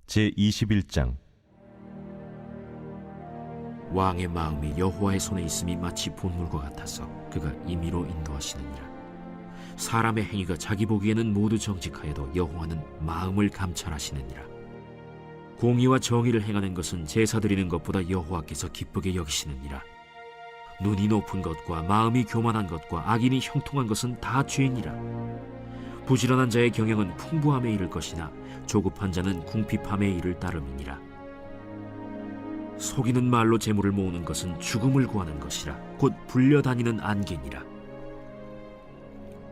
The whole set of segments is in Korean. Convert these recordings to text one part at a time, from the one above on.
제21장. 왕의 마음이 여호와의 손에 있음이 마치 본물과 같아서 그가 임의로 인도하시느니라. 사람의 행위가 자기 보기에는 모두 정직하여도 여호와는 마음을 감찰하시느니라. 공의와 정의를 행하는 것은 제사 드리는 것보다 여호와께서 기쁘게 여기시느니라. 눈이 높은 것과 마음이 교만한 것과 악인이 형통한 것은 다 죄니라. 부지런한 자의 경영은 풍부함에 이를 것이나 조급한 자는 궁핍함에 이를 따름이니라. 속이는 말로 재물을 모으는 것은 죽음을 구하는 것이라 곧 불려다니는 안개니라.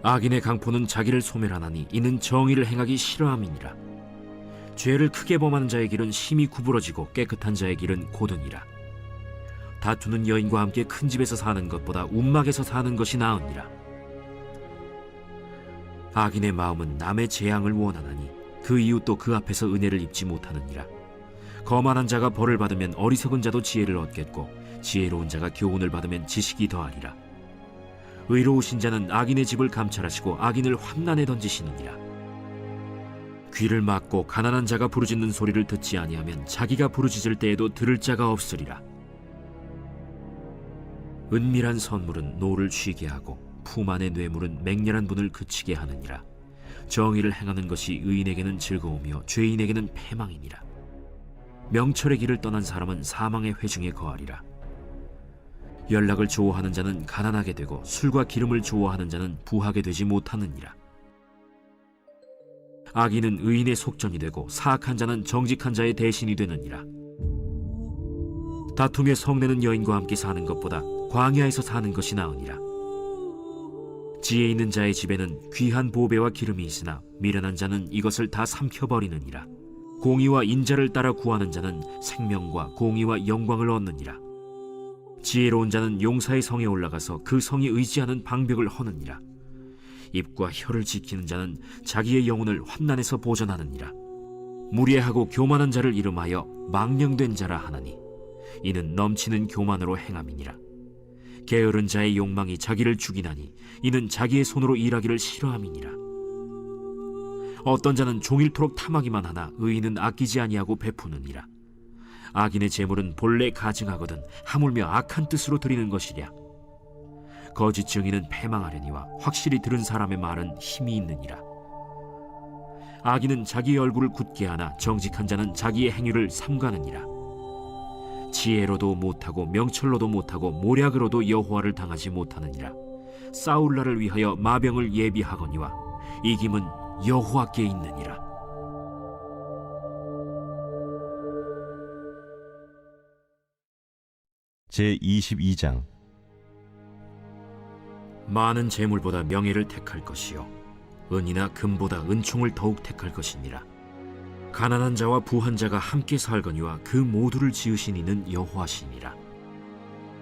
악인의 강포는 자기를 소멸하나니 이는 정의를 행하기 싫어함이니라. 죄를 크게 범하는 자의 길은 심히 구부러지고 깨끗한 자의 길은 고드니라. 다투는 여인과 함께 큰 집에서 사는 것보다 움막에서 사는 것이 나으니라. 악인의 마음은 남의 재앙을 원하나니 그 이웃도 그 앞에서 은혜를 입지 못하느니라. 거만한 자가 벌을 받으면 어리석은 자도 지혜를 얻겠고 지혜로운 자가 교훈을 받으면 지식이 더하리라. 의로우신 자는 악인의 집을 감찰하시고 악인을 환난에 던지시느니라. 귀를 막고 가난한 자가 부르짖는 소리를 듣지 아니하면 자기가 부르짖을 때에도 들을 자가 없으리라. 은밀한 선물은 노를 쉬게 하고 품 안의 뇌물은 맹렬한 분을 그치게 하느니라. 정의를 행하는 것이 의인에게는 즐거우며 죄인에게는 패망이니라. 명철의 길을 떠난 사람은 사망의 회중에 거하리라. 연락을 좋아하는 자는 가난하게 되고 술과 기름을 좋아하는 자는 부하게 되지 못하느니라. 악인은 의인의 속전이 되고 사악한 자는 정직한 자의 대신이 되느니라. 다툼에 성내는 여인과 함께 사는 것보다 광야에서 사는 것이 나으니라. 지혜 있는 자의 집에는 귀한 보배와 기름이 있으나 미련한 자는 이것을 다 삼켜버리느니라. 공의와 인자를 따라 구하는 자는 생명과 공의와 영광을 얻느니라. 지혜로운 자는 용사의 성에 올라가서 그 성이 의지하는 방벽을 허느니라. 입과 혀를 지키는 자는 자기의 영혼을 환난에서 보전하느니라. 무례하고 교만한 자를 이름하여 망령된 자라 하나니 이는 넘치는 교만으로 행함이니라. 게으른 자의 욕망이 자기를 죽이나니 이는 자기의 손으로 일하기를 싫어함이니라. 어떤 자는 종일토록 탐하기만 하나 의인은 아끼지 아니하고 베푸느니라. 악인의 재물은 본래 가증하거든 하물며 악한 뜻으로 드리는 것이랴. 거짓 증인은 패망하려니와 확실히 들은 사람의 말은 힘이 있느니라. 악인은 자기의 얼굴을 굳게 하나 정직한 자는 자기의 행위를 삼가느니라. 지혜로도 못하고 명철로도 못하고 모략으로도 여호와를 당하지 못하느니라. 싸울 날을 위하여 마병을 예비하거니와 이김은 여호와께 있느니라. 제22장. 많은 재물보다 명예를 택할 것이요 은이나 금보다 은총을 더욱 택할 것이니라. 가난한 자와 부한 자가 함께 살거니와 그 모두를 지으신 이는 여호와시니라.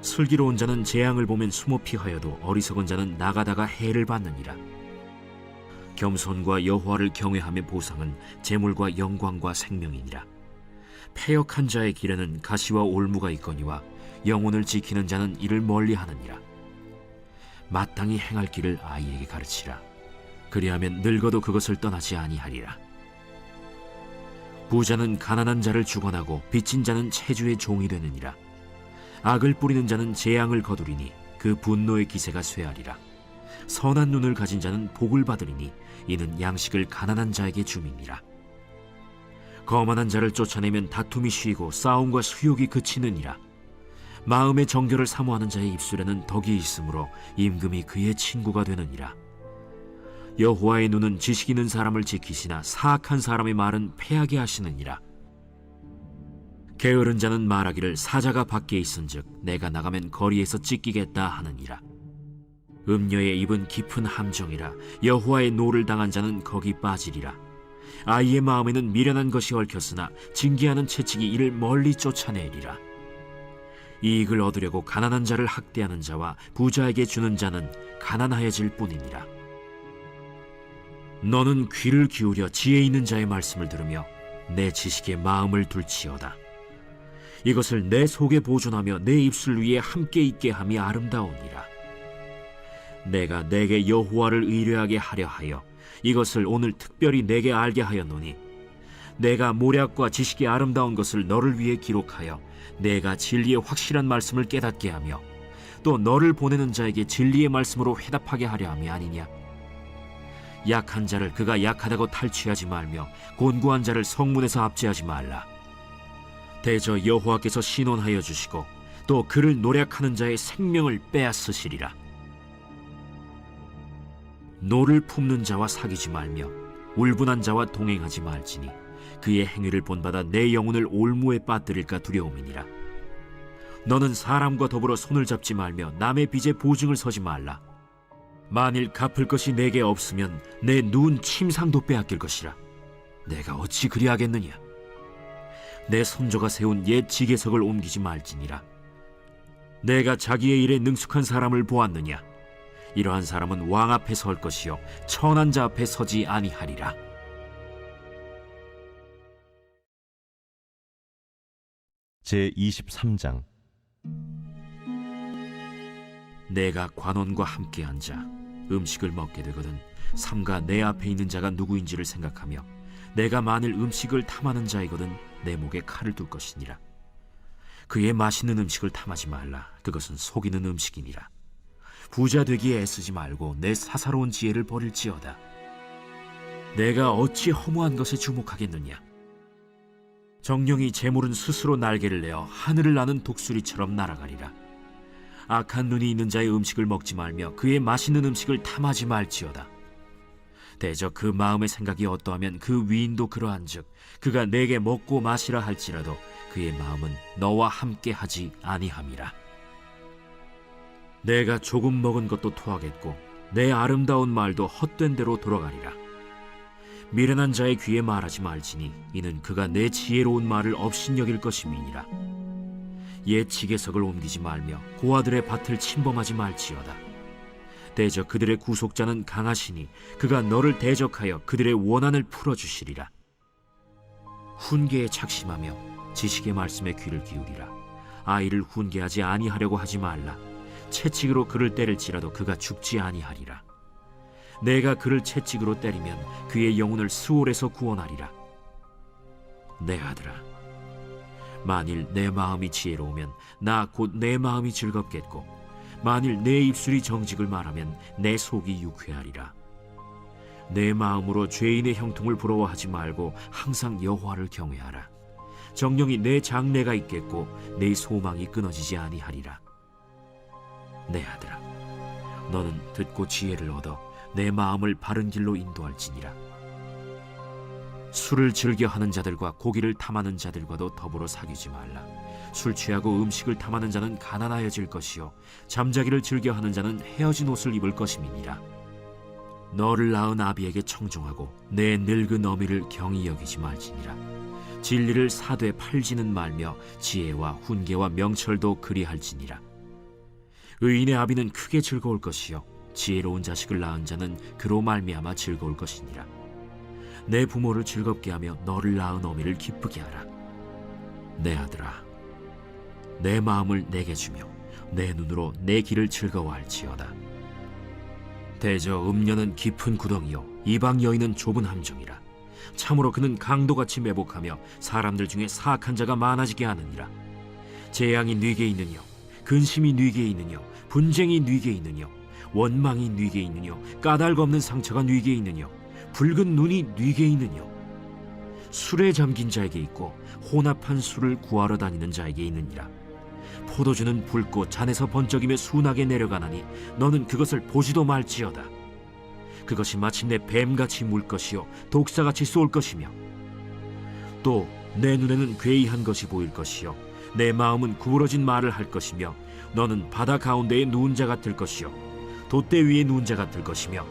슬기로운 자는 재앙을 보면 숨어 피하여도 어리석은 자는 나가다가 해를 받느니라. 겸손과 여호와를 경외함의 보상은 재물과 영광과 생명이니라. 패역한 자의 길에는 가시와 올무가 있거니와 영혼을 지키는 자는 이를 멀리하느니라. 마땅히 행할 길을 아이에게 가르치라. 그리하면 늙어도 그것을 떠나지 아니하리라. 부자는 가난한 자를 주관하고 빚진 자는 체주의 종이 되느니라. 악을 뿌리는 자는 재앙을 거두리니 그 분노의 기세가 쇠하리라. 선한 눈을 가진 자는 복을 받으리니 이는 양식을 가난한 자에게 줌이니라. 거만한 자를 쫓아내면 다툼이 쉬고 싸움과 수욕이 그치느니라. 마음의 정결을 사모하는 자의 입술에는 덕이 있으므로 임금이 그의 친구가 되느니라. 여호와의 눈은 지식 있는 사람을 지키시나 사악한 사람의 말은 패하게 하시느니라. 게으른 자는 말하기를 사자가 밖에 있은즉 내가 나가면 거리에서 찢기겠다 하느니라. 음녀의 입은 깊은 함정이라. 여호와의 노를 당한 자는 거기 빠지리라. 아이의 마음에는 미련한 것이 얽혔으나 징계하는 채찍이 이를 멀리 쫓아내리라. 이익을 얻으려고 가난한 자를 학대하는 자와 부자에게 주는 자는 가난하여질 뿐이니라. 너는 귀를 기울여 지혜 있는 자의 말씀을 들으며 내 지식에 마음을 둘지어다. 이것을 내 속에 보존하며 내 입술 위에 함께 있게 함이 아름다우니라. 내가 내게 여호와를 의뢰하게 하려 하여 이것을 오늘 특별히 내게 알게 하였노니 내가 모략과 지식이 아름다운 것을 너를 위해 기록하여 내가 진리의 확실한 말씀을 깨닫게 하며 또 너를 보내는 자에게 진리의 말씀으로 회답하게 하려 함이 아니냐. 약한 자를 그가 약하다고 탈취하지 말며 곤고한 자를 성문에서 압제하지 말라. 대저 여호와께서 신원하여 주시고 또 그를 노략하는 자의 생명을 빼앗으시리라. 노를 품는 자와 사귀지 말며 울분한 자와 동행하지 말지니 그의 행위를 본받아 내 영혼을 올무에 빠뜨릴까 두려움이니라. 너는 사람과 더불어 손을 잡지 말며 남의 빚에 보증을 서지 말라. 만일 갚을 것이 내게 없으면 내 누운 침상도 빼앗길 것이라. 내가 어찌 그리하겠느냐. 내 손조가 세운 옛 지게석을 옮기지 말지니라. 내가 자기의 일에 능숙한 사람을 보았느냐. 이러한 사람은 왕 앞에 설 것이요 천한 자 앞에 서지 아니하리라. 제23장 내가 관원과 함께 앉아 음식을 먹게 되거든 삼가 내 앞에 있는 자가 누구인지를 생각하며 내가 만일 음식을 탐하는 자이거든 내 목에 칼을 둘 것이니라. 그의 맛있는 음식을 탐하지 말라. 그것은 속이는 음식이니라. 부자 되기에 애쓰지 말고 내 사사로운 지혜를 버릴지어다. 내가 어찌 허무한 것에 주목하겠느냐. 정령이 재물은 스스로 날개를 내어 하늘을 나는 독수리처럼 날아가리라. 악한 눈이 있는 자의 음식을 먹지 말며 그의 맛있는 음식을 탐하지 말지어다. 대저 그 마음의 생각이 어떠하면 그 위인도 그러한즉 그가 내게 먹고 마시라 할지라도 그의 마음은 너와 함께 하지 아니함이라. 내가 조금 먹은 것도 토하겠고 내 아름다운 말도 헛된 대로 돌아가리라. 미련한 자의 귀에 말하지 말지니 이는 그가 내 지혜로운 말을 업신여길 것임이니라. 옛 지게석을 옮기지 말며 고아들의 밭을 침범하지 말지어다. 대저 그들의 구속자는 강하시니 그가 너를 대적하여 그들의 원한을 풀어주시리라. 훈계에 착심하며 지식의 말씀에 귀를 기울이라. 아이를 훈계하지 아니하려고 하지 말라. 채찍으로 그를 때릴지라도 그가 죽지 아니하리라. 내가 그를 채찍으로 때리면 그의 영혼을 스올에서 구원하리라. 내 아들아, 만일 내 마음이 지혜로우면 나 곧 내 마음이 즐겁겠고 만일 내 입술이 정직을 말하면 내 속이 유쾌하리라. 내 마음으로 죄인의 형통을 부러워하지 말고 항상 여호와를 경외하라. 정령이 내 장래가 있겠고 내 소망이 끊어지지 아니하리라. 내 아들아, 너는 듣고 지혜를 얻어 내 마음을 바른 길로 인도할지니라. 술을 즐겨 하는 자들과 고기를 탐하는 자들과도 더불어 사귀지 말라. 술 취하고 음식을 탐하는 자는 가난하여질 것이요 잠자기를 즐겨 하는 자는 헤어진 옷을 입을 것임이니라. 너를 낳은 아비에게 청종하고 내 늙은 어미를 경히 여기지 말지니라. 진리를 사되 팔지는 말며 지혜와 훈계와 명철도 그리할지니라. 의인의 아비는 크게 즐거울 것이요 지혜로운 자식을 낳은 자는 그로 말미암아 즐거울 것이니라. 내 부모를 즐겁게 하며 너를 낳은 어미를 기쁘게 하라. 내 아들아, 내 마음을 내게 주며 내 눈으로 내 길을 즐거워할지어다. 대저 음녀는 깊은 구덩이요 이방 여인은 좁은 함정이라. 참으로 그는 강도같이 매복하며 사람들 중에 사악한 자가 많아지게 하느니라. 재앙이 네게 있느뇨, 근심이 네게 있느뇨, 분쟁이 네게 있느뇨, 원망이 네게 있느뇨, 까닭 없는 상처가 네게 있느뇨, 붉은 눈이 네게 있느뇨. 술에 잠긴 자에게 있고 혼합한 술을 구하러 다니는 자에게 있느니라. 포도주는 붉고 잔에서 번쩍이며 순하게 내려가나니 너는 그것을 보지도 말지어다. 그것이 마침내 뱀같이 물 것이요 독사같이 쏠 것이며 또 내 눈에는 괴이한 것이 보일 것이요 내 마음은 구부러진 말을 할 것이며 너는 바다 가운데에 누운 자 같을 것이요 돛대 위에 누운 자 같을 것이며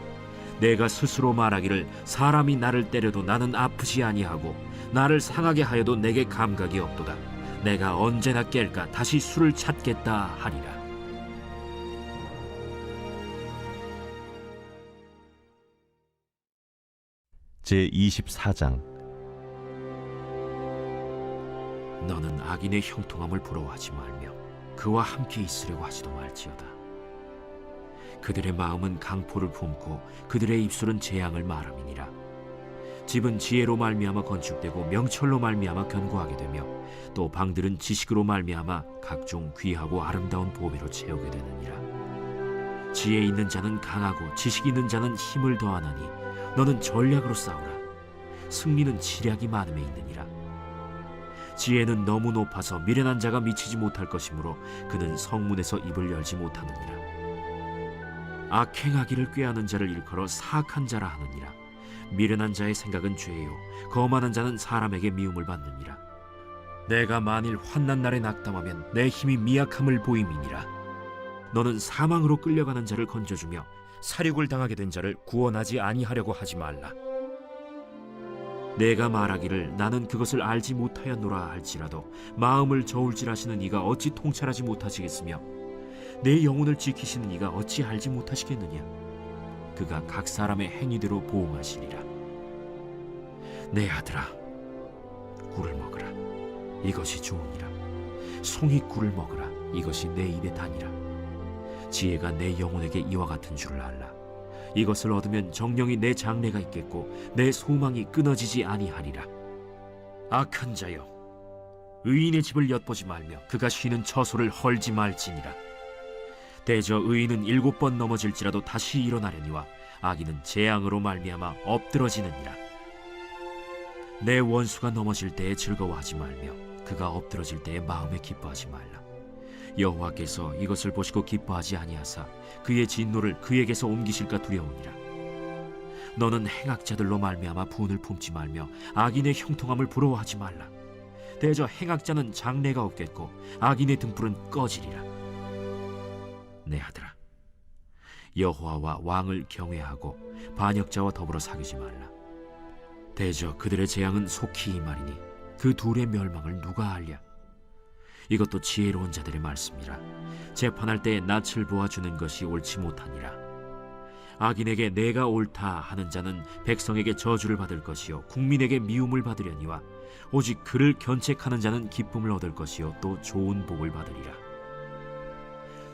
내가 스스로 말하기를 사람이 나를 때려도 나는 아프지 아니하고 나를 상하게 하여도 내게 감각이 없도다. 내가 언제나 깰까 다시 술을 찾겠다 하리라. 제24장 너는 악인의 형통함을 부러워하지 말며 그와 함께 있으려고 하지도 말지어다. 그들의 마음은 강포를 품고 그들의 입술은 재앙을 말함이니라. 집은 지혜로 말미암아 건축되고 명철로 말미암아 견고하게 되며 또 방들은 지식으로 말미암아 각종 귀하고 아름다운 보배로 채우게 되느니라. 지혜 있는 자는 강하고 지식 있는 자는 힘을 더하나니 너는 전략으로 싸우라. 승리는 지략이 많음에 있느니라. 지혜는 너무 높아서 미련한 자가 미치지 못할 것이므로 그는 성문에서 입을 열지 못하느니라. 악행하기를 꾀하는 자를 일컬어 사악한 자라 하느니라. 미련한 자의 생각은 죄요 거만한 자는 사람에게 미움을 받느니라. 내가 만일 환난 날에 낙담하면 내 힘이 미약함을 보임이니라. 너는 사망으로 끌려가는 자를 건져주며 살육을 당하게 된 자를 구원하지 아니하려고 하지 말라. 내가 말하기를 나는 그것을 알지 못하였노라 할지라도 마음을 저울질하시는 이가 어찌 통찰하지 못하시겠으며 내 영혼을 지키시는 이가 어찌 알지 못하시겠느냐. 그가 각 사람의 행위대로 보응하시리라. 내 아들아, 꿀을 먹으라. 이것이 좋으니라. 송이 꿀을 먹으라. 이것이 내 입에 다니라. 지혜가 내 영혼에게 이와 같은 줄을 알라. 이것을 얻으면 정령이 내 장래가 있겠고 내 소망이 끊어지지 아니하리라. 악한 자여, 의인의 집을 엿보지 말며 그가 쉬는 처소를 헐지 말지니라. 대저 의인은 7번 넘어질지라도 다시 일어나려니와 악인은 재앙으로 말미암아 엎드러지느니라. 내 원수가 넘어질 때에 즐거워하지 말며 그가 엎드러질 때에 마음에 기뻐하지 말라. 여호와께서 이것을 보시고 기뻐하지 아니하사 그의 진노를 그에게서 옮기실까 두려우니라. 너는 행악자들로 말미암아 분을 품지 말며 악인의 형통함을 부러워하지 말라. 대저 행악자는 장래가 없겠고 악인의 등불은 꺼지리라. 내 아들아, 여호와와 왕을 경외하고 반역자와 더불어 사귀지 말라. 대저 그들의 재앙은 속히 임하리니 그 둘의 멸망을 누가 알랴. 이것도 지혜로운 자들의 말씀이라. 재판할 때에 낯을 보아주는 것이 옳지 못하니라. 악인에게 내가 옳다 하는 자는 백성에게 저주를 받을 것이요 국민에게 미움을 받으려니와 오직 그를 견책하는 자는 기쁨을 얻을 것이요 또 좋은 복을 받으리라.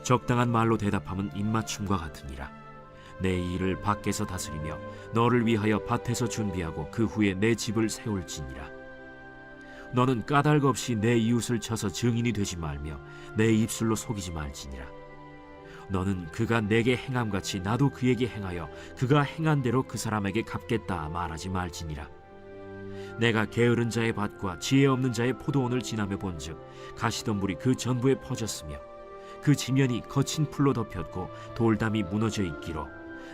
적당한 말로 대답함은 입맞춤과 같으니라. 내 일을 밖에서 다스리며 너를 위하여 밭에서 준비하고 그 후에 내 집을 세울지니라. 너는 까닭 없이 내 이웃을 쳐서 증인이 되지 말며 내 입술로 속이지 말지니라. 너는 그가 내게 행함같이 나도 그에게 행하여 그가 행한 대로 그 사람에게 갚겠다 말하지 말지니라. 내가 게으른 자의 밭과 지혜 없는 자의 포도원을 지나며 본즉 가시덤불이 그 전부에 퍼졌으며 그 지면이 거친 풀로 덮였고 돌담이 무너져 있기로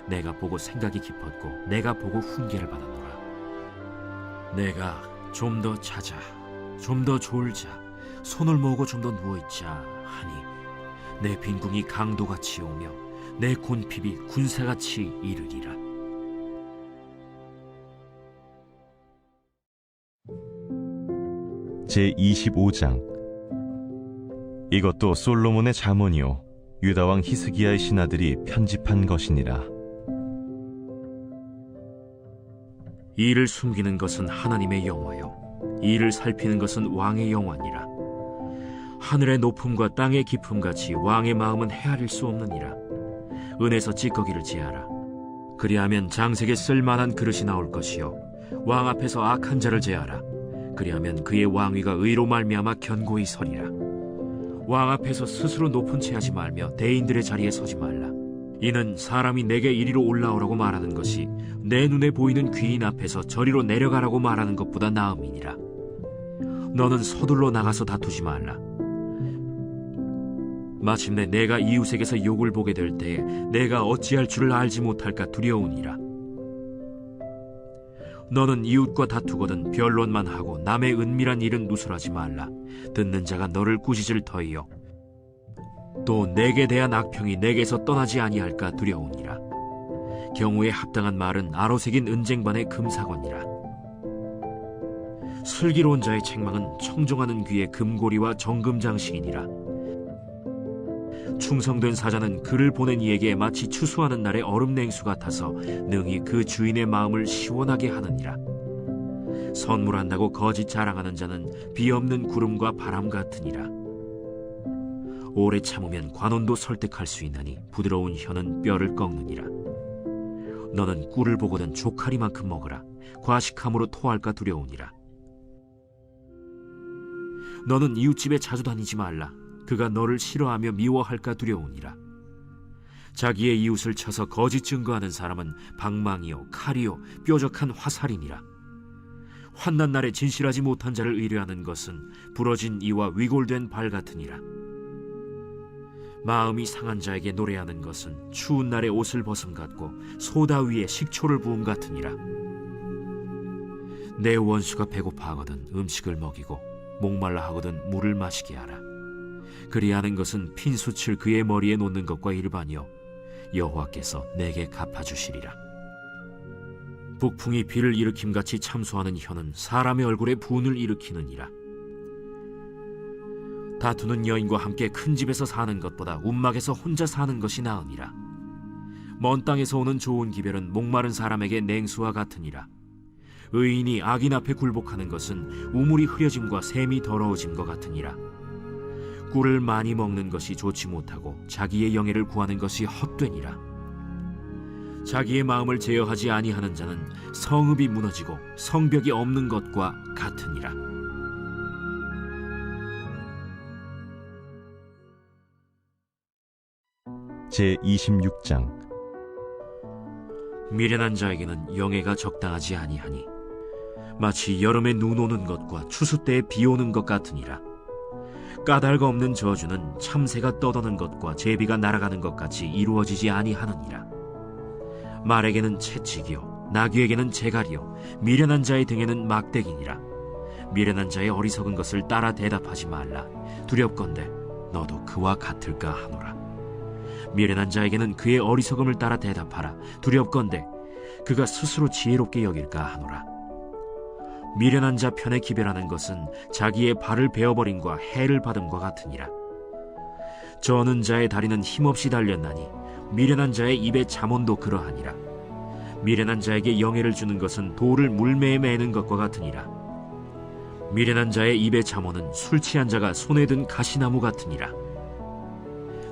내가 보고 생각이 깊었고 내가 보고 훈계를 받았노라. 내가 좀 더 자자, 좀 더 졸자, 손을 모으고 좀 더 누워있자 하니 내 빈궁이 강도같이 오며 내 곤핍이 군사같이 이르리라. 제25장. 이것도 솔로몬의 잠언이요 유다왕 히스기야의 신하들이 편집한 것이니라. 이를 숨기는 것은 하나님의 영화요 이를 살피는 것은 왕의 영화니라. 하늘의 높음과 땅의 깊음같이 왕의 마음은 헤아릴 수 없느니라. 은에서 찌꺼기를 제하라. 그리하면 장색에 쓸만한 그릇이 나올 것이요 왕 앞에서 악한 자를 제하라. 그리하면 그의 왕위가 의로 말미암아 견고히 서리라. 왕 앞에서 스스로 높은 채 하지 말며 대인들의 자리에 서지 말라. 이는 사람이 내게 이리로 올라오라고 말하는 것이 내 눈에 보이는 귀인 앞에서 저리로 내려가라고 말하는 것보다 나음이니라. 너는 서둘러 나가서 다투지 말라. 마침내 내가 이웃에게서 욕을 보게 될 때에 내가 어찌할 줄을 알지 못할까 두려우니라. 너는 이웃과 다투거든 변론만 하고 남의 은밀한 일은 누설하지 말라. 듣는 자가 너를 꾸짖을 터이요 또 내게 대한 악평이 내게서 떠나지 아니할까 두려우니라. 경우에 합당한 말은 아로새긴 은쟁반의 금사건이라. 슬기로운 자의 책망은 청종하는 귀의 금고리와 정금장식이니라. 충성된 사자는 그를 보낸 이에게 마치 추수하는 날의 얼음냉수 같아서 능히 그 주인의 마음을 시원하게 하느니라. 선물한다고 거짓 자랑하는 자는 비 없는 구름과 바람 같으니라. 오래 참으면 관원도 설득할 수 있나니 부드러운 혀는 뼈를 꺾느니라. 너는 꿀을 보거든 조카리만큼 먹으라. 과식함으로 토할까 두려우니라. 너는 이웃집에 자주 다니지 말라. 그가 너를 싫어하며 미워할까 두려우니라. 자기의 이웃을 쳐서 거짓 증거하는 사람은 방망이요 칼이요 뾰족한 화살이니라. 환난 날에 진실하지 못한 자를 의뢰하는 것은 부러진 이와 위골된 발 같으니라. 마음이 상한 자에게 노래하는 것은 추운 날에 옷을 벗음 같고 소다 위에 식초를 부음 같으니라. 내 원수가 배고파하거든 음식을 먹이고 목말라 하거든 물을 마시게 하라. 그리하는 것은 핀숯을 그의 머리에 놓는 것과 일반이요 여호와께서 내게 갚아주시리라. 북풍이 비를 일으킴같이 참소하는 혀는 사람의 얼굴에 분을 일으키느니라. 다투는 여인과 함께 큰 집에서 사는 것보다 움막에서 혼자 사는 것이 나으니라. 먼 땅에서 오는 좋은 기별은 목마른 사람에게 냉수와 같으니라. 의인이 악인 앞에 굴복하는 것은 우물이 흐려짐과 샘이 더러워짐과 같으니라. 꿀을 많이 먹는 것이 좋지 못하고 자기의 영예를 구하는 것이 헛되니라. 자기의 마음을 제어하지 아니하는 자는 성읍이 무너지고 성벽이 없는 것과 같으니라. 제26장. 미련한 자에게는 영예가 적당하지 아니하니 마치 여름에 눈 오는 것과 추수 때에 비 오는 것 같으니라. 까닭 없는 저주는 참새가 떠도는 것과 제비가 날아가는 것 같이 이루어지지 아니하느니라. 말에게는 채찍이요 나귀에게는 재갈이요 미련한 자의 등에는 막대기니라. 미련한 자의 어리석은 것을 따라 대답하지 말라. 두렵건대 너도 그와 같을까 하노라. 미련한 자에게는 그의 어리석음을 따라 대답하라. 두렵건대 그가 스스로 지혜롭게 여길까 하노라. 미련한 자 편에 기별하는 것은 자기의 발을 베어버림과 해를 받음과 같으니라. 저는 자의 다리는 힘없이 달렸나니 미련한 자의 입에 잠언도 그러하니라. 미련한 자에게 영예를 주는 것은 돌을 물매에 매는 것과 같으니라. 미련한 자의 입에 잠언은 술 취한 자가 손에 든 가시나무 같으니라.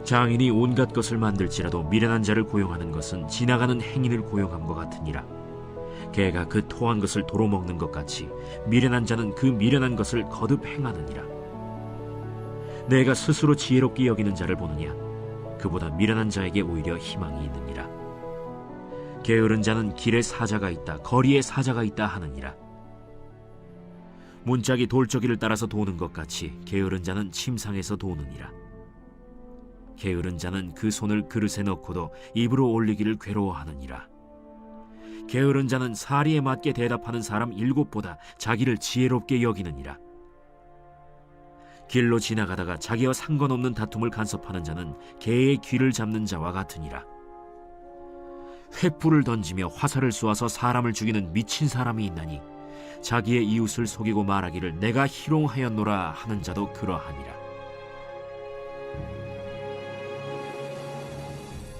장인이 온갖 것을 만들지라도 미련한 자를 고용하는 것은 지나가는 행인을 고용함과 같으니라. 개가 그 토한 것을 도로 먹는 것 같이 미련한 자는 그 미련한 것을 거듭 행하느니라. 내가 스스로 지혜롭게 여기는 자를 보느냐? 그보다 미련한 자에게 오히려 희망이 있느니라. 게으른 자는 길에 사자가 있다, 거리에 사자가 있다 하느니라. 문짝이 돌저기를 따라서 도는 것 같이 게으른 자는 침상에서 도느니라. 게으른 자는 그 손을 그릇에 넣고도 입으로 올리기를 괴로워하느니라. 게으른 자는 사리에 맞게 대답하는 사람 7보다 자기를 지혜롭게 여기느니라. 길로 지나가다가 자기와 상관없는 다툼을 간섭하는 자는 개의 귀를 잡는 자와 같으니라. 횃불을 던지며 화살을 쏘아서 사람을 죽이는 미친 사람이 있나니 자기의 이웃을 속이고 말하기를 내가 희롱하였노라 하는 자도 그러하니라.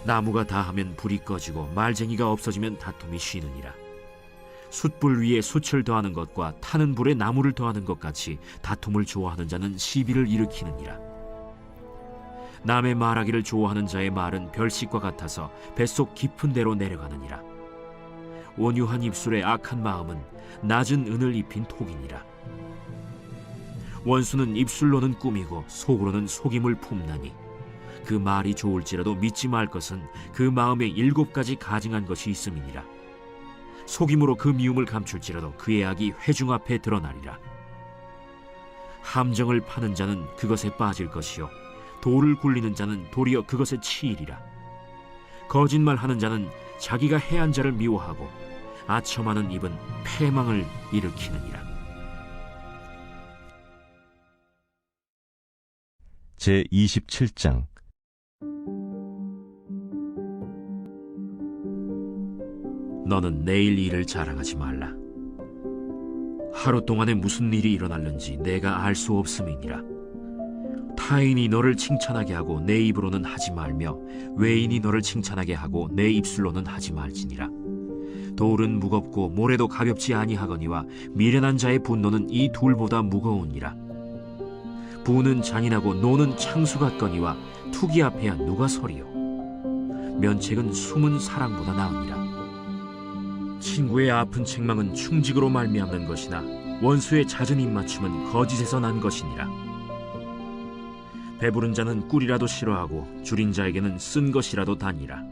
나무가 다하면 불이 꺼지고 말쟁이가 없어지면 다툼이 쉬느니라. 숯불 위에 숯을 더하는 것과 타는 불에 나무를 더하는 것 같이 다툼을 좋아하는 자는 시비를 일으키느니라. 남의 말하기를 좋아하는 자의 말은 별식과 같아서 뱃속 깊은 데로 내려가느니라. 온유한 입술의 악한 마음은 낮은 은을 입힌 톡이니라. 원수는 입술로는 꾸미고 속으로는 속임을 품나니 그 말이 좋을지라도 믿지 말 것은 그 마음에 7가지 가증한 것이 있음이니라. 속임으로 그 미움을 감출지라도 그의 악이 회중 앞에 드러나리라. 함정을 파는 자는 그것에 빠질 것이요 돌을 굴리는 자는 도리어 그것에 치이리라. 거짓말하는 자는 자기가 해한 자를 미워하고 아첨하는 입은 패망을 일으키느니라. 제27장. 너는 내일 일을 자랑하지 말라. 하루 동안에 무슨 일이 일어날는지 내가 알 수 없음이니라. 타인이 너를 칭찬하게 하고 내 입으로는 하지 말며 외인이 너를 칭찬하게 하고 내 입술로는 하지 말지니라. 돌은 무겁고 모래도 가볍지 아니하거니와 미련한 자의 분노는 이 둘보다 무거우니라. 부는 잔인하고 노는 창수 같거니와 투기 앞에야 누가 서리요. 면책은 숨은 사랑보다 나으니라. 친구의 아픈 책망은 충직으로 말미암는 것이나 원수의 잦은 입맞춤은 거짓에서 난 것이니라. 배부른 자는 꿀이라도 싫어하고 줄인 자에게는 쓴 것이라도 다니라.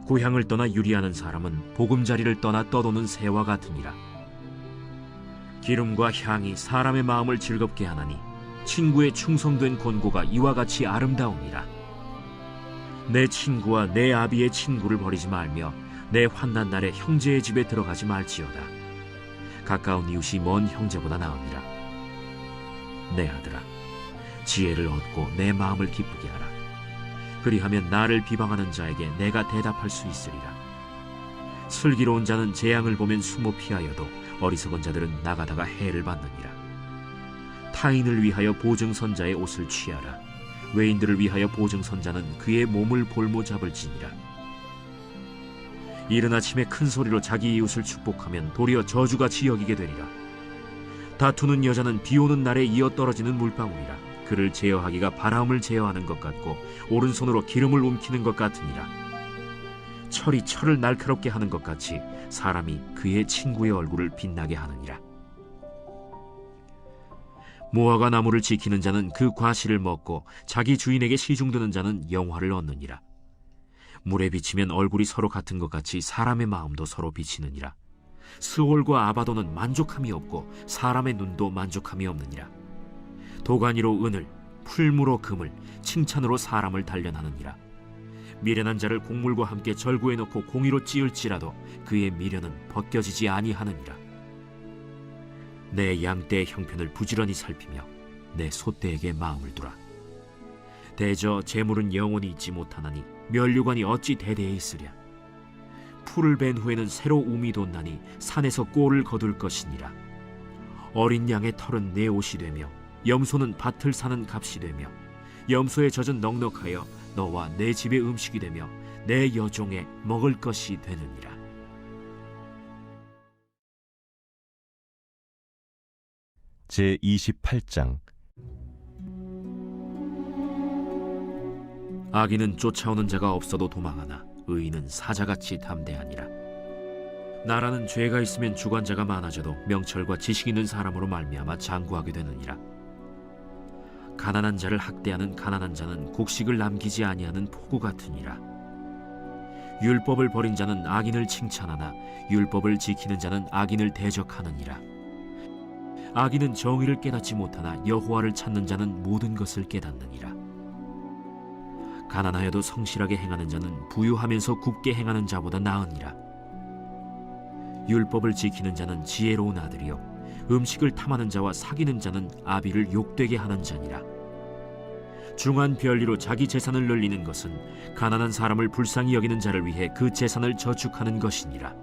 고향을 떠나 유리하는 사람은 보금자리를 떠나 떠도는 새와 같으니라. 기름과 향이 사람의 마음을 즐겁게 하나니 친구의 충성된 권고가 이와 같이 아름다우니라. 내 친구와 내 아비의 친구를 버리지 말며 내 환난 날에 형제의 집에 들어가지 말지어다. 가까운 이웃이 먼 형제보다 나으니라. 내 아들아, 지혜를 얻고 내 마음을 기쁘게 하라. 그리하면 나를 비방하는 자에게 내가 대답할 수 있으리라. 슬기로운 자는 재앙을 보면 숨어 피하여도 어리석은 자들은 나가다가 해를 받느니라. 타인을 위하여 보증선자의 옷을 취하라. 외인들을 위하여 보증선자는 그의 몸을 볼모 잡을지니라. 이른 아침에 큰 소리로 자기 이웃을 축복하면 도리어 저주같이 여기게 되리라. 다투는 여자는 비오는 날에 이어 떨어지는 물방울이라. 그를 제어하기가 바람을 제어하는 것 같고 오른손으로 기름을 움키는 것 같으니라. 철이 철을 날카롭게 하는 것 같이 사람이 그의 친구의 얼굴을 빛나게 하느니라. 무화과 나무를 지키는 자는 그 과실을 먹고 자기 주인에게 시중드는 자는 영화를 얻느니라. 물에 비치면 얼굴이 서로 같은 것 같이 사람의 마음도 서로 비치느니라. 스올과 아바도는 만족함이 없고 사람의 눈도 만족함이 없느니라. 도가니로 은을, 풀무로 금을, 칭찬으로 사람을 단련하느니라. 미련한 자를 곡물과 함께 절구해 놓고 공의로 찌을지라도 그의 미련은 벗겨지지 아니하느니라. 내 양떼의 형편을 부지런히 살피며 내 소떼에게 마음을 두라. 대저 재물은 영원히 있지 못하나니 면류관이 어찌 대대에 있으랴. 풀을 벤 후에는 새로 움이 돋나니 산에서 꼴을 거둘 것이니라. 어린 양의 털은 내 옷이 되며 염소는 밭을 사는 값이 되며 염소의 젖은 넉넉하여 너와 내 집의 음식이 되며 내 여종의 먹을 것이 되느니라. 제28장. 악인은 쫓아오는 자가 없어도 도망하나 의인은 사자같이 담대하니라. 나라는 죄가 있으면 주관자가 많아져도 명철과 지식 있는 사람으로 말미암아 장구하게 되느니라. 가난한 자를 학대하는 가난한 자는 곡식을 남기지 아니하는 포구 같으니라. 율법을 버린 자는 악인을 칭찬하나 율법을 지키는 자는 악인을 대적하느니라. 악인은 정의를 깨닫지 못하나 여호와를 찾는 자는 모든 것을 깨닫느니라. 가난하여도 성실하게 행하는 자는 부유하면서 굽게 행하는 자보다 나으니라. 율법을 지키는 자는 지혜로운 아들이요 음식을 탐하는 자와 사귀는 자는 아비를 욕되게 하는 자니라. 중한 별리로 자기 재산을 늘리는 것은 가난한 사람을 불쌍히 여기는 자를 위해 그 재산을 저축하는 것이니라.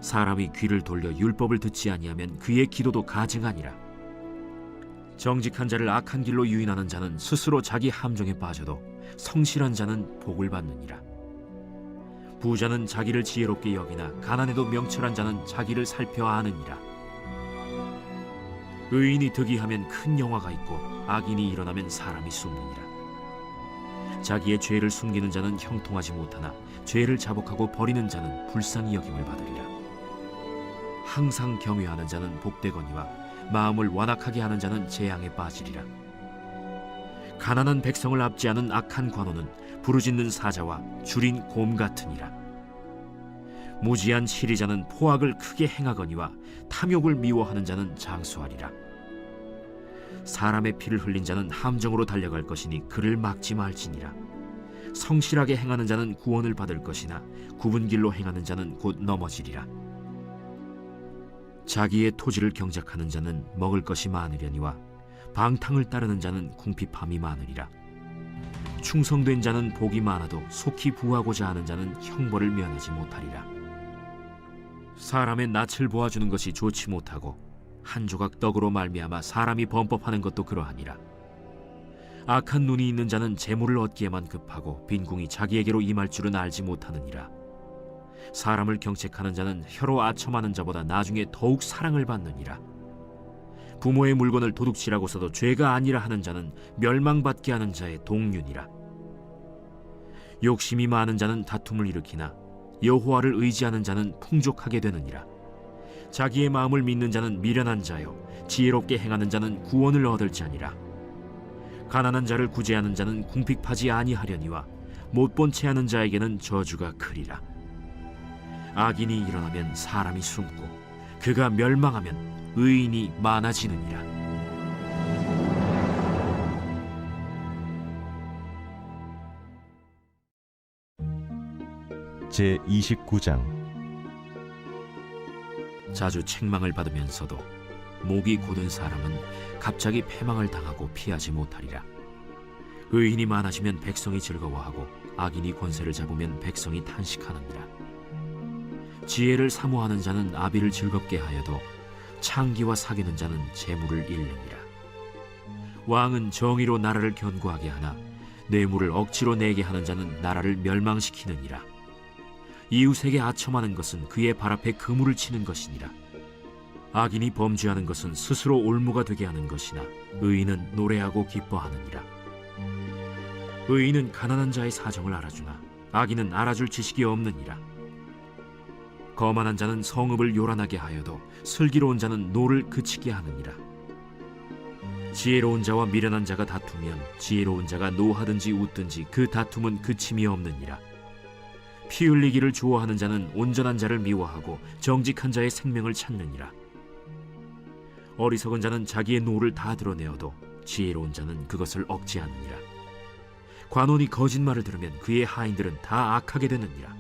사람이 귀를 돌려 율법을 듣지 아니하면 그의 기도도 가증하니라. 정직한 자를 악한 길로 유인하는 자는 스스로 자기 함정에 빠져도 성실한 자는 복을 받느니라. 부자는 자기를 지혜롭게 여기나 가난해도 명철한 자는 자기를 살펴 아느니라. 의인이 득이하면 큰 영화가 있고 악인이 일어나면 사람이 숨느니라. 자기의 죄를 숨기는 자는 형통하지 못하나 죄를 자복하고 버리는 자는 불쌍히 여김을 받으리라. 항상 경외하는 자는 복되거니와 마음을 완악하게 하는 자는 재앙에 빠지리라. 가난한 백성을 압제하는 악한 관원은 부르짖는 사자와 줄인 곰 같으니라. 무지한 시리자는 포악을 크게 행하거니와 탐욕을 미워하는 자는 장수하리라. 사람의 피를 흘린 자는 함정으로 달려갈 것이니 그를 막지 말지니라. 성실하게 행하는 자는 구원을 받을 것이나 굽은 길로 행하는 자는 곧 넘어지리라. 자기의 토지를 경작하는 자는 먹을 것이 많으려니와 방탕을 따르는 자는 궁핍함이 많으리라. 충성된 자는 복이 많아도 속히 부하고자 하는 자는 형벌을 면하지 못하리라. 사람의 낯을 보아주는 것이 좋지 못하고 한 조각 떡으로 말미암아 사람이 범법하는 것도 그러하니라. 악한 눈이 있는 자는 재물을 얻기에만 급하고 빈궁이 자기에게로 임할 줄은 알지 못하느니라. 사람을 경책하는 자는 혀로 아첨하는 자보다 나중에 더욱 사랑을 받느니라. 부모의 물건을 도둑질하고서도 죄가 아니라 하는 자는 멸망받게 하는 자의 동륜이라. 욕심이 많은 자는 다툼을 일으키나 여호와를 의지하는 자는 풍족하게 되느니라. 자기의 마음을 믿는 자는 미련한 자요 지혜롭게 행하는 자는 구원을 얻을 자니라. 가난한 자를 구제하는 자는 궁핍하지 아니하려니와 못본 채하는 자에게는 저주가 크리라. 악인이 일어나면 사람이 숨고 그가 멸망하면 의인이 많아지느니라. 제29장. 자주 책망을 받으면서도 목이 곧은 사람은 갑자기 패망을 당하고 피하지 못하리라. 의인이 많아지면 백성이 즐거워하고 악인이 권세를 잡으면 백성이 탄식하느니라. 지혜를 사모하는 자는 아비를 즐겁게 하여도 창기와 사귀는 자는 재물을 잃느니라. 왕은 정의로 나라를 견고하게 하나 뇌물을 억지로 내게 하는 자는 나라를 멸망시키느니라. 이웃에게 아첨하는 것은 그의 발 앞에 그물을 치는 것이니라. 악인이 범죄하는 것은 스스로 올무가 되게 하는 것이나 의인은 노래하고 기뻐하느니라. 의인은 가난한 자의 사정을 알아주나 악인은 알아줄 지식이 없느니라. 거만한 자는 성읍을 요란하게 하여도 슬기로운 자는 노를 그치게 하느니라. 지혜로운 자와 미련한 자가 다투면 지혜로운 자가 노하든지 웃든지 그 다툼은 그침이 없느니라. 피 흘리기를 좋아하는 자는 온전한 자를 미워하고 정직한 자의 생명을 찾느니라. 어리석은 자는 자기의 노를 다 드러내어도 지혜로운 자는 그것을 억제하느니라. 관원이 거짓말을 들으면 그의 하인들은 다 악하게 되느니라.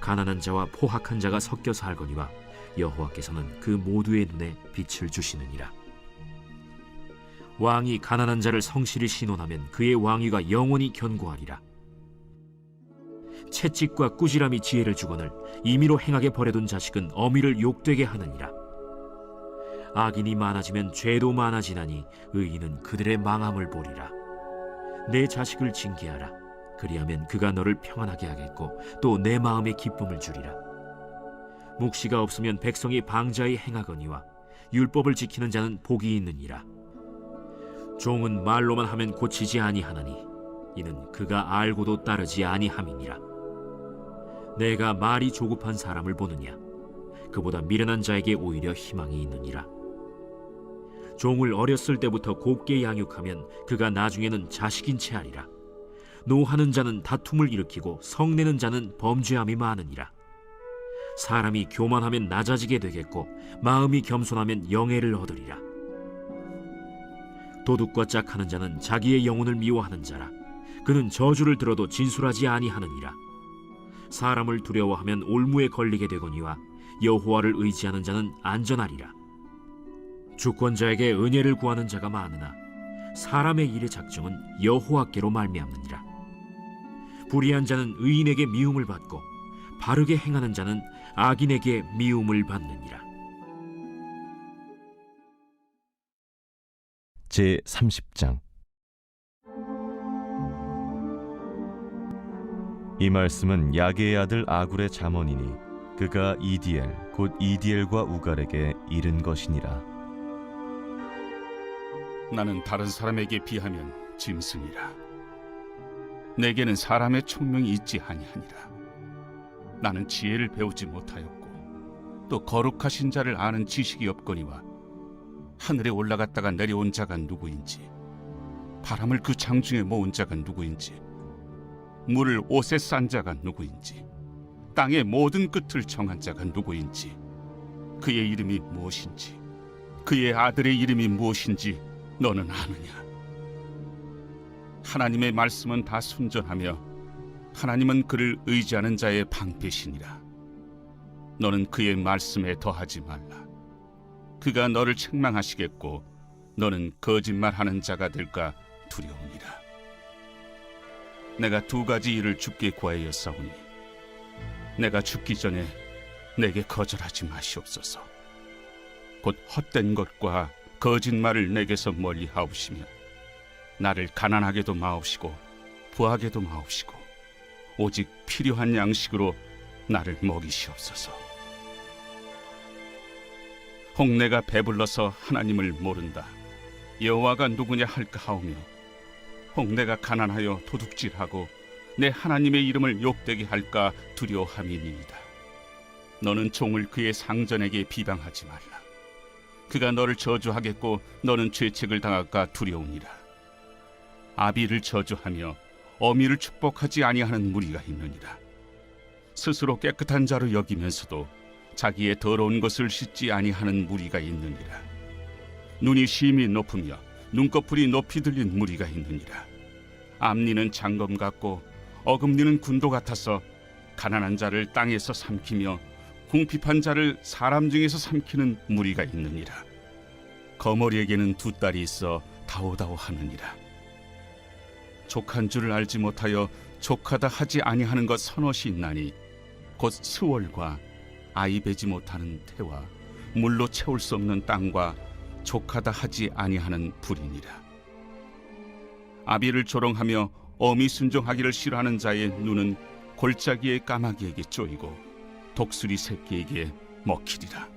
가난한 자와 포학한 자가 섞여 살거니와 여호와께서는 그 모두의 눈에 빛을 주시느니라. 왕이 가난한 자를 성실히 신원하면 그의 왕위가 영원히 견고하리라. 채찍과 꾸지람이 지혜를 주거늘 임의로 행하게 버려둔 자식은 어미를 욕되게 하느니라. 악인이 많아지면 죄도 많아지나니 의인은 그들의 망함을 보리라. 내 자식을 징계하라. 그리하면 그가 너를 평안하게 하겠고 또 내 마음에 기쁨을 주리라. 묵시가 없으면 백성이 방자히 행하거니와 율법을 지키는 자는 복이 있느니라. 종은 말로만 하면 고치지 아니하나니 이는 그가 알고도 따르지 아니함이니라. 내가 말이 조급한 사람을 보느냐? 그보다 미련한 자에게 오히려 희망이 있느니라. 종을 어렸을 때부터 곱게 양육하면 그가 나중에는 자식인 채 하리라. 노하는 자는 다툼을 일으키고 성내는 자는 범죄함이 많으니라. 사람이 교만하면 낮아지게 되겠고 마음이 겸손하면 영예를 얻으리라. 도둑과 짝하는 자는 자기의 영혼을 미워하는 자라. 그는 저주를 들어도 진술하지 아니하느니라. 사람을 두려워하면 올무에 걸리게 되거니와 여호와를 의지하는 자는 안전하리라. 주권자에게 은혜를 구하는 자가 많으나 사람의 일의 작정은 여호와께로 말미암느니라. 불의한 자는 의인에게 미움을 받고 바르게 행하는 자는 악인에게 미움을 받느니라. 제30장. 이 말씀은 야게의 아들 아굴의 잠언이니 그가 이디엘 곧 이디엘과 우갈에게 이른 것이니라. 나는 다른 사람에게 비하면 짐승이라. 내게는 사람의 총명이 있지 아니하니라. 나는 지혜를 배우지 못하였고 또 거룩하신 자를 아는 지식이 없거니와 하늘에 올라갔다가 내려온 자가 누구인지 바람을 그 장중에 모은 자가 누구인지 물을 옷에 싼 자가 누구인지 땅의 모든 끝을 정한 자가 누구인지 그의 이름이 무엇인지 그의 아들의 이름이 무엇인지 너는 아느냐? 하나님의 말씀은 다 순전하며 하나님은 그를 의지하는 자의 방패시니라. 너는 그의 말씀에 더하지 말라. 그가 너를 책망하시겠고 너는 거짓말하는 자가 될까 두려우니라. 내가 두 가지 일을 주께 구하였사오니 내가 죽기 전에 내게 거절하지 마시옵소서. 곧 헛된 것과 거짓말을 내게서 멀리 하옵시며 나를 가난하게도 마옵시고 부하게도 마옵시고 오직 필요한 양식으로 나를 먹이시옵소서. 혹 내가 배불러서 하나님을 모른다 여호와가 누구냐 할까 하오며 혹 내가 가난하여 도둑질하고 내 하나님의 이름을 욕되게 할까 두려워함이니이다. 너는 종을 그의 상전에게 비방하지 말라. 그가 너를 저주하겠고 너는 죄책을 당할까 두려우니라. 아비를 저주하며 어미를 축복하지 아니하는 무리가 있느니라. 스스로 깨끗한 자로 여기면서도 자기의 더러운 것을 씻지 아니하는 무리가 있느니라. 눈이 심히 높으며 눈꺼풀이 높이 들린 무리가 있느니라. 앞니는 장검 같고 어금니는 군도 같아서 가난한 자를 땅에서 삼키며 궁핍한 자를 사람 중에서 삼키는 무리가 있느니라. 거머리에게는 두 딸이 있어 다오다오하느니라. 족한 줄을 알지 못하여 족하다 하지 아니하는 것 서너시 있나니 곧 스월과 아이 베지 못하는 태와 물로 채울 수 없는 땅과 족하다 하지 아니하는 불이니라. 아비를 조롱하며 어미 순종하기를 싫어하는 자의 눈은 골짜기의 까마귀에게 쪼이고 독수리 새끼에게 먹히리라.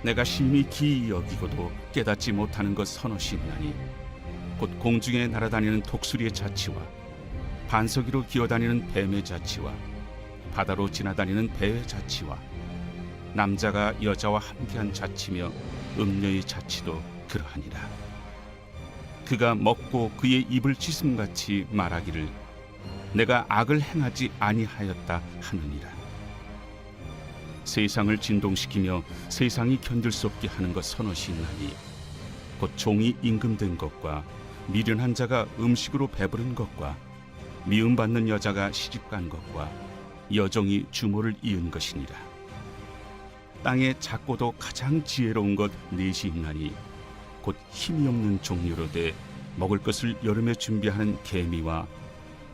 내가 심히 기이 여기고도 깨닫지 못하는 것 서너시 있나니 곧 공중에 날아다니는 독수리의 자치와 반석 위로 기어다니는 뱀의 자치와 바다로 지나다니는 배의 자치와 남자가 여자와 함께한 자치며 음녀의 자치도 그러하니라. 그가 먹고 그의 입을 찢음같이 말하기를 내가 악을 행하지 아니하였다 하느니라. 세상을 진동시키며 세상이 견딜 수 없게 하는 것 서너시 있나니 곧 종이 임금된 것과 미련한 자가 음식으로 배부른 것과 미움받는 여자가 시집간 것과 여종이 주모를 이은 것이니라. 땅에 작고도 가장 지혜로운 것 넷이 있나니 곧 힘이 없는 종류로 돼 먹을 것을 여름에 준비하는 개미와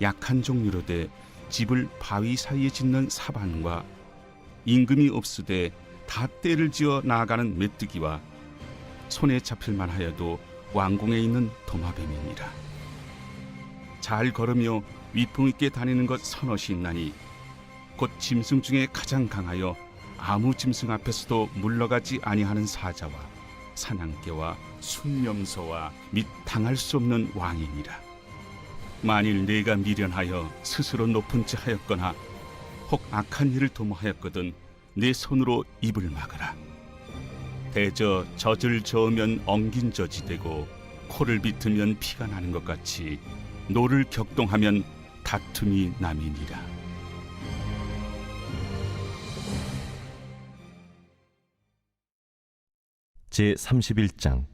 약한 종류로 돼 집을 바위 사이에 짓는 사반과 임금이 없으되 다 때를 지어 나아가는 메뚜기와 손에 잡힐 만하여도 왕궁에 있는 도마뱀이니라. 잘 걸으며 위풍 있게 다니는 것 서너시 있나니 곧 짐승 중에 가장 강하여 아무 짐승 앞에서도 물러가지 아니하는 사자와 사냥개와 순명소와 및 당할 수 없는 왕이니라. 만일 내가 미련하여 스스로 높은 지 하였거나 혹 악한 일을 도모하였거든 내 손으로 입을 막으라. 대저 젖을 저으면 엉긴 젖이 되고 코를 비트면 피가 나는 것 같이 노를 격동하면 다툼이 남이니라. 제31장.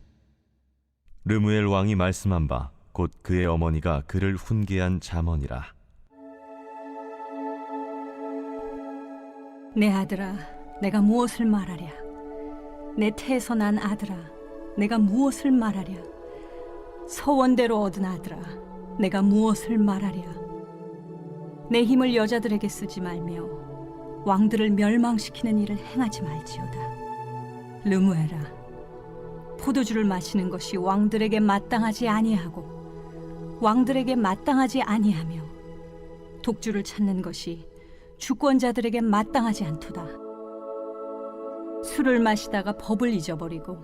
르무엘 왕이 말씀한 바 곧 그의 어머니가 그를 훈계한 잠언이라. 내 아들아, 내가 무엇을 말하랴? 내 태에서 난 아들아, 내가 무엇을 말하랴? 서원대로 얻은 아들아, 내가 무엇을 말하랴? 내 힘을 여자들에게 쓰지 말며 왕들을 멸망시키는 일을 행하지 말지어다. 르무엘아, 포도주를 마시는 것이 왕들에게 마땅하지 아니하고 왕들에게 마땅하지 아니하며 독주를 찾는 것이 주권자들에게 마땅하지 않도다. 술을 마시다가 법을 잊어버리고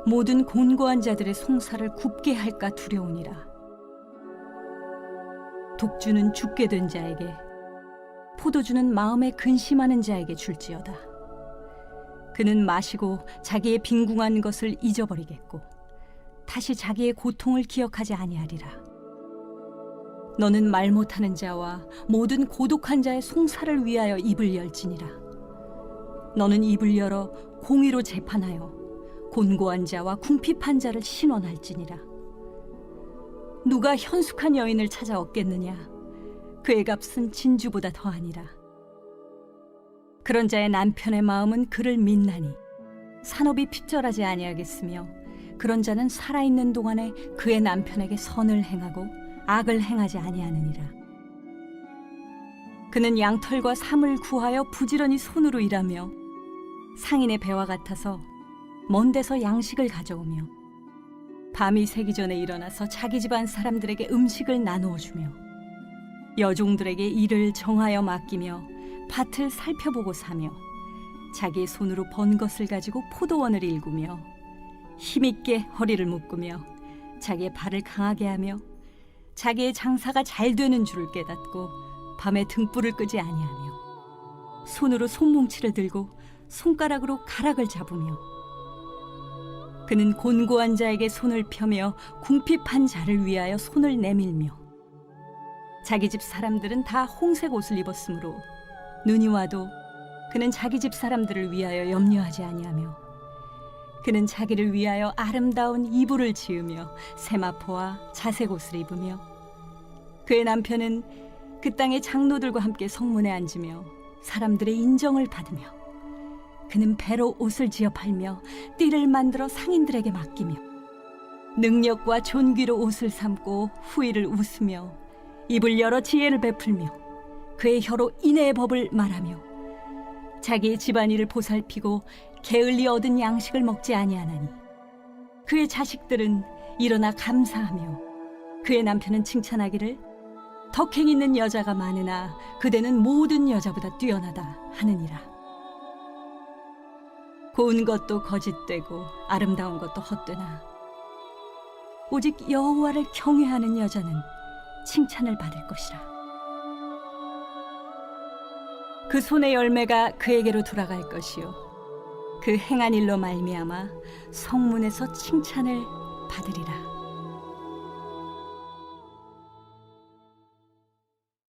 모든 곤고한 자들의 송사를 굽게 할까 두려우니라. 독주는 죽게 된 자에게, 포도주는 마음에 근심하는 자에게 줄지어다. 그는 마시고 자기의 빈궁한 것을 잊어버리겠고 다시 자기의 고통을 기억하지 아니하리라. 너는 말 못하는 자와 모든 고독한 자의 송사를 위하여 입을 열지니라. 너는 입을 열어 공의로 재판하여 곤고한 자와 궁핍한 자를 신원할지니라. 누가 현숙한 여인을 찾아 얻겠느냐? 그의 값은 진주보다 더하니라. 그런 자의 남편의 마음은 그를 믿나니 산업이 핍절하지 아니하겠으며 그런 자는 살아있는 동안에 그의 남편에게 선을 행하고 악을 행하지 아니하느니라. 그는 양털과 삼을 구하여 부지런히 손으로 일하며 상인의 배와 같아서 먼 데서 양식을 가져오며 밤이 새기 전에 일어나서 자기 집안 사람들에게 음식을 나누어 주며 여종들에게 일을 정하여 맡기며 밭을 살펴보고 사며 자기의 손으로 번 것을 가지고 포도원을 일구며 힘있게 허리를 묶으며 자기의 발을 강하게 하며 자기의 장사가 잘 되는 줄을 깨닫고 밤에 등불을 끄지 아니하며 손으로 손뭉치를 들고 손가락으로 가락을 잡으며 그는 곤고한 자에게 손을 펴며 궁핍한 자를 위하여 손을 내밀며 자기 집 사람들은 다 홍색 옷을 입었으므로 눈이 와도 그는 자기 집 사람들을 위하여 염려하지 아니하며 그는 자기를 위하여 아름다운 이불을 지으며 세마포와 자색 옷을 입으며 그의 남편은 그 땅의 장로들과 함께 성문에 앉으며 사람들의 인정을 받으며 그는 배로 옷을 지어 팔며 띠를 만들어 상인들에게 맡기며 능력과 존귀로 옷을 삼고 후일을 웃으며 입을 열어 지혜를 베풀며 그의 혀로 인애의 법을 말하며 자기의 집안일을 보살피고 게을리 얻은 양식을 먹지 아니하나니 그의 자식들은 일어나 감사하며 그의 남편은 칭찬하기를 덕행 있는 여자가 많으나 그대는 모든 여자보다 뛰어나다 하느니라. 고운 것도 거짓되고 아름다운 것도 헛되나 오직 여호와를 경외하는 여자는 칭찬을 받을 것이라. 그 손의 열매가 그에게로 돌아갈 것이요 그 행한 일로 말미암아 성문에서 칭찬을 받으리라.